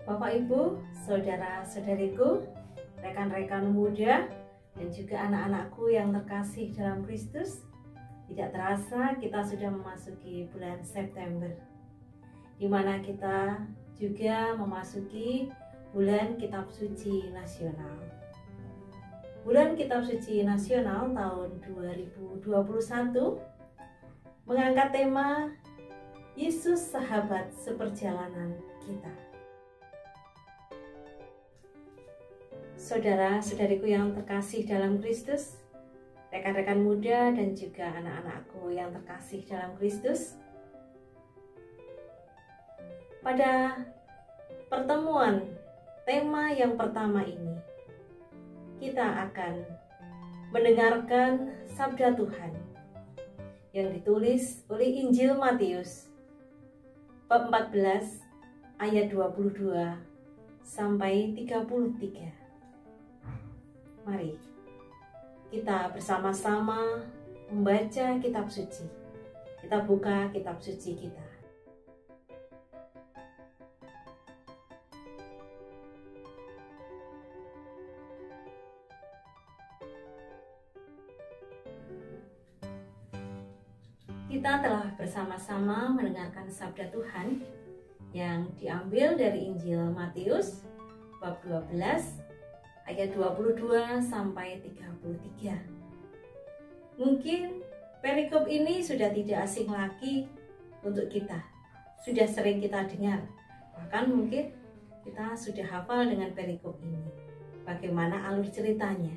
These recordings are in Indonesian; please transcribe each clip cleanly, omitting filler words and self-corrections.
Bapak Ibu, saudara-saudariku, rekan-rekan muda, dan juga anak-anakku yang terkasih dalam Kristus. Tidak terasa kita sudah memasuki bulan September, di mana kita juga memasuki bulan Kitab Suci Nasional. Bulan Kitab Suci Nasional tahun 2021 mengangkat tema Yesus Sahabat Seperjalanan Kita. Saudara-saudariku yang terkasih dalam Kristus, rekan-rekan muda dan juga anak-anakku yang terkasih dalam Kristus, pada pertemuan tema yang pertama ini, kita akan mendengarkan sabda Tuhan yang ditulis oleh Injil Matius bab 14 ayat 22 sampai 33. Mari kita bersama-sama membaca kitab suci. Kita buka kitab suci kita. Kita telah bersama-sama mendengarkan sabda Tuhan yang diambil dari Injil Matius bab 12 ayat 22 sampai 33. Mungkin perikop ini sudah tidak asing lagi untuk kita. Sudah sering kita dengar. Bahkan mungkin kita sudah hafal dengan perikop ini. Bagaimana alur ceritanya?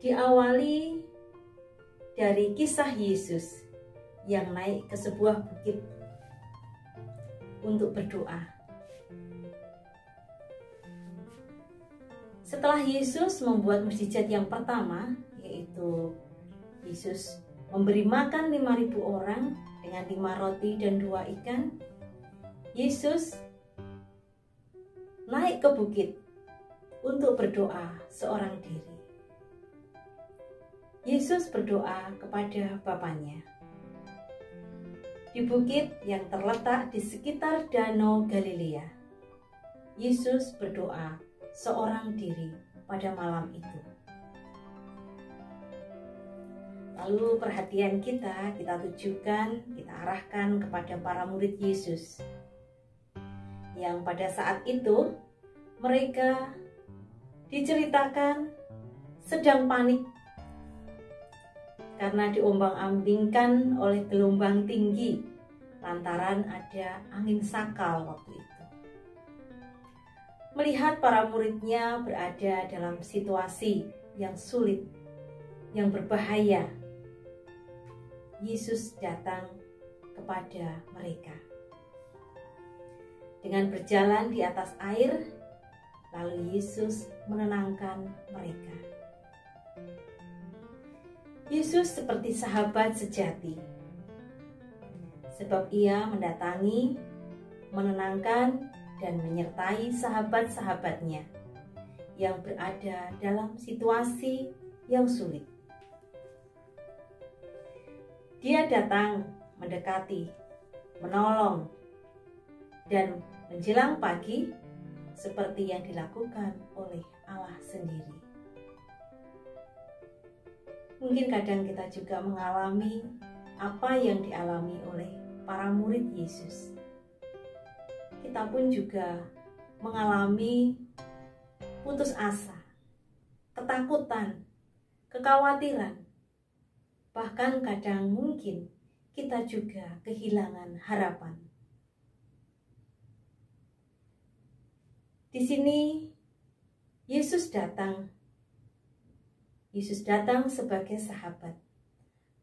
Diawali dari kisah Yesus yang naik ke sebuah bukit untuk berdoa. Setelah Yesus membuat mukjizat yang pertama, yaitu Yesus memberi makan 5.000 orang dengan 5 roti dan 2 ikan, Yesus naik ke bukit untuk berdoa seorang diri. Yesus berdoa kepada Bapanya. Di bukit yang terletak di sekitar Danau Galilea, Yesus berdoa seorang diri pada malam itu. Lalu perhatian kita tujukan, kita arahkan kepada para murid Yesus yang pada saat itu mereka diceritakan sedang panik karena diombang-ambingkan oleh gelombang tinggi lantaran ada angin sakal waktu itu. Melihat para muridnya berada dalam situasi yang sulit, yang berbahaya, Yesus datang kepada mereka. Dengan berjalan di atas air, lalu Yesus menenangkan mereka. Yesus seperti sahabat sejati, sebab ia mendatangi, menenangkan, dan menyertai sahabat-sahabatnya yang berada dalam situasi yang sulit. Dia datang mendekati, menolong, dan menjelang pagi seperti yang dilakukan oleh Allah sendiri. Mungkin kadang kita juga mengalami apa yang dialami oleh para murid Yesus. Kita pun juga mengalami putus asa, ketakutan, kekhawatiran. Bahkan kadang mungkin kita juga kehilangan harapan. Di sini Yesus datang. Yesus datang sebagai sahabat,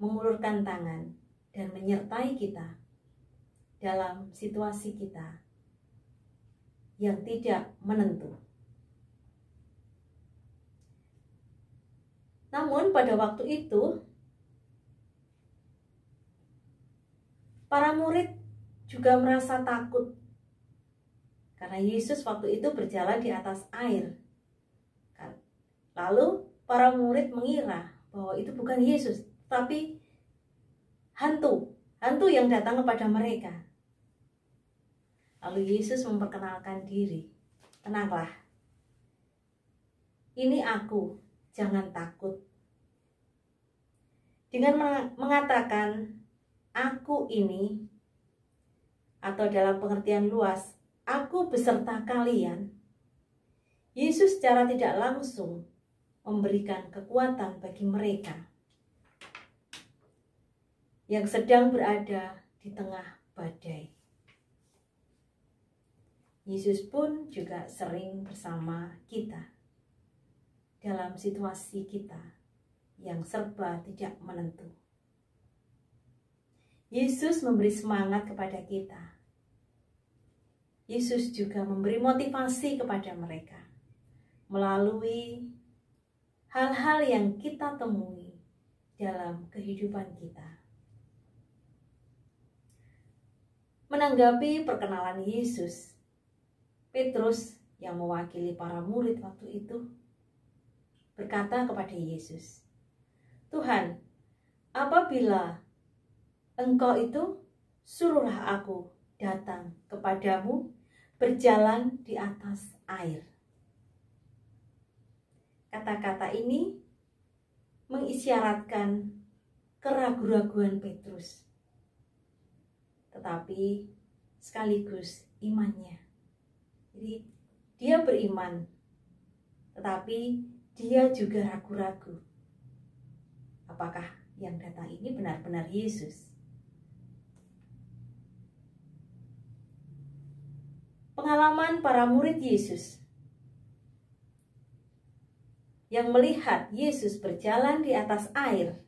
mengulurkan tangan dan menyertai kita dalam situasi kita yang tidak menentu. Namun pada waktu itu, para murid juga merasa takut karena Yesus waktu itu berjalan di atas air. Lalu para murid mengira bahwa itu bukan Yesus, tapi hantu yang datang kepada mereka. Lalu Yesus memperkenalkan diri. Tenanglah, ini aku, jangan takut. Dengan mengatakan aku ini, atau dalam pengertian luas, aku beserta kalian, Yesus secara tidak langsung memberikan kekuatan bagi mereka yang sedang berada di tengah badai. Yesus pun juga sering bersama kita dalam situasi kita yang serba tidak menentu. Yesus memberi semangat kepada kita. Yesus juga memberi motivasi kepada mereka melalui hal-hal yang kita temui dalam kehidupan kita. Menanggapi perkenalan Yesus, Petrus yang mewakili para murid waktu itu berkata kepada Yesus, "Tuhan, apabila Engkau itu, suruhlah aku datang kepadamu berjalan di atas air." Kata-kata ini mengisyaratkan keraguan-raguan Petrus, tetapi sekaligus imannya. Jadi dia beriman, tetapi dia juga ragu-ragu. Apakah yang datang ini benar-benar Yesus? Pengalaman para murid Yesus yang melihat Yesus berjalan di atas air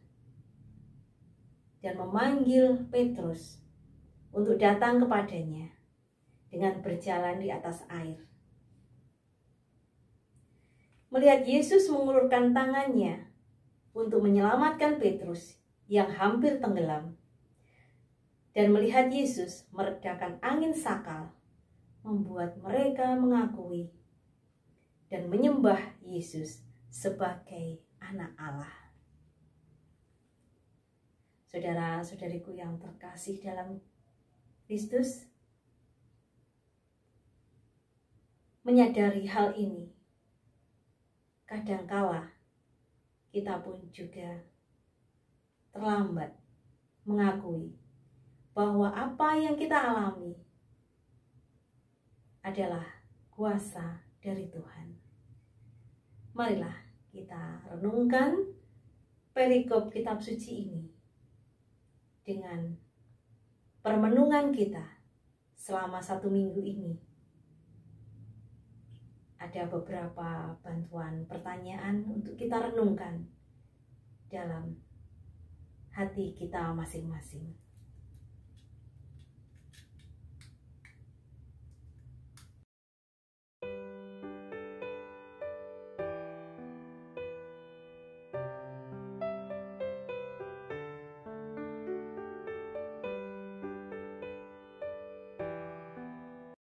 dan memanggil Petrus untuk datang kepadanya dengan berjalan di atas air. Melihat Yesus mengulurkan tangannya untuk menyelamatkan Petrus yang hampir tenggelam, dan melihat Yesus meredakan angin sakal, membuat mereka mengakui dan menyembah Yesus sebagai anak Allah. Saudara-saudariku yang terkasih dalam Kristus, menyadari hal ini, kadangkala kita pun juga terlambat mengakui bahwa apa yang kita alami adalah kuasa dari Tuhan. Marilah kita renungkan perikop kitab suci ini dengan permenungan kita selama 1 minggu ini. Ada beberapa bantuan pertanyaan untuk kita renungkan dalam hati kita masing-masing.